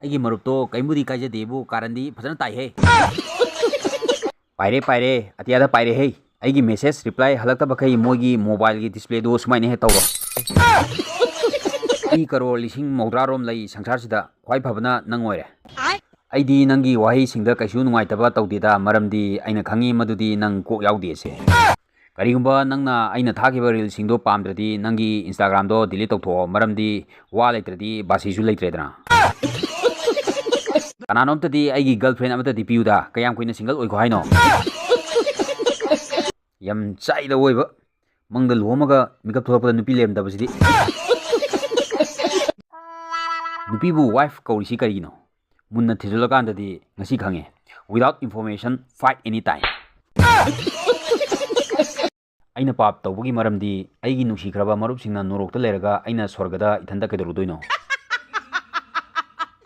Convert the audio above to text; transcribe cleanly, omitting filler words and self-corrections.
ꯑꯩꯒꯤ ꯃꯔꯨꯞꯇꯣ ꯀꯩꯝꯕꯨꯗꯤ ꯀꯥꯏꯖꯗꯦꯕꯨ ꯀꯥꯔꯟꯗꯤ ꯐꯖꯅ ꯇꯥꯏꯍꯦ ꯄꯥꯏꯔꯦ ꯑꯇꯤꯌꯥꯗ ꯄꯥꯏꯔꯦꯍꯦ ꯑꯩꯒꯤ ꯃꯦꯁꯦꯖ ꯔꯤꯄ꯭ꯂꯥꯏ ꯍꯜꯂꯛꯇꯕꯈꯩ ꯃꯣꯏꯒꯤ ꯃꯣꯕꯥꯏꯜꯒꯤ ꯗꯤꯁꯄ꯭ꯂꯦꯗꯣ ꯁꯨꯃꯥꯏꯅ ꯍꯦꯛ ꯇꯧꯔꯣ ꯑꯩ ꯀꯔꯣꯔ 50,000 ꯔꯣꯝ ꯂꯩ ꯁꯪꯁꯥꯔꯁꯤꯗ ꯈ꯭ꯋꯥꯏ ꯐꯕꯅ ꯅꯪ ꯑꯣꯏꯔꯦ ꯑꯩꯗꯤ ꯅꯪꯒꯤ ꯋꯥꯍꯩꯁꯤꯡꯗ ꯀꯩꯁꯨ ꯅꯨꯡꯉꯥꯏꯇꯕ ꯇꯧꯗꯦꯗ ꯃꯔꯝꯗꯤ ꯑꯩꯅ ꯈꯪꯉꯤ ꯃꯗꯨꯗꯤ ꯅꯪ ꯀꯣꯛ ꯌꯥꯎꯗꯦꯁꯦ ꯀꯔꯤꯒꯨꯝꯕ ꯅꯪꯅ ꯑꯩꯅ ꯊꯥꯈꯤꯕ ꯔꯤꯜꯁꯤꯡꯗꯣ ꯄꯥꯝꯗ꯭ꯔꯗꯤ ꯅꯪꯒꯤ ꯏꯟꯁꯇꯥꯒ꯭ꯔꯥꯝꯗꯣ ꯗꯤꯂꯤꯠ ꯇꯧꯊꯣꯛꯑꯣ ꯃꯔꯝꯗꯤ ꯋꯥ ꯂꯩꯇ꯭ꯔꯗꯤ ꯕꯥꯁꯤꯁꯨ ꯂꯩꯇ꯭ꯔꯦꯗꯅ ꯀꯅꯥꯅꯣꯝꯇꯗꯤ ꯑꯩꯒꯤ ꯒꯔꯜꯐ꯭ꯔꯦꯟ ꯑꯃꯇꯗꯤ ꯄꯤꯌꯨꯗ ꯀꯌꯥꯝ ꯀꯨꯏꯅ ꯁꯤꯡꯒꯜ ꯑꯣꯏꯈꯣ ꯍꯥꯏꯅꯣ ꯌꯥꯝ ꯆꯥꯏꯗ ꯑꯣꯏꯕ ꯃꯪꯗ ꯂꯨꯍꯣꯡꯃꯒ ꯃꯤꯀꯞ ꯊꯣꯛꯂꯛꯄꯗ ꯅꯨꯄꯤ ꯂꯩꯔꯝꯗꯕꯁꯤꯗꯤ ꯅꯨꯄꯤꯕꯨ ꯋꯥꯏꯐ ꯀꯧꯔꯤꯁꯤ ꯀꯔꯤꯒꯤꯅꯣ ꯃꯨꯟꯅ ꯊꯤꯖꯤꯜꯂꯀꯥꯟꯗꯗꯤ ꯉꯁꯤ ꯈꯪꯉꯦ ꯋꯤꯗꯥꯎꯠ ꯏꯟꯐꯣꯔꯃꯦꯁꯟ ꯐꯥꯏꯠ ꯑꯦꯅꯤ ꯇꯥꯏꯝ ꯑꯩꯅ ꯄꯥꯞ ꯇꯧꯕꯒꯤ ꯃꯔꯝꯗꯤ ꯑꯩꯒꯤ ꯅꯨꯡꯁꯤꯈ꯭ꯔꯕ ꯃꯔꯨꯞꯁꯤꯡꯅ ꯅꯣꯔꯣꯛꯇ ꯂꯩꯔꯒ ꯑꯩꯅ ꯁ꯭ꯋꯔꯒꯗ ꯏꯊꯟꯇ ꯀꯩꯗꯧꯔꯨꯗꯣꯏꯅꯣ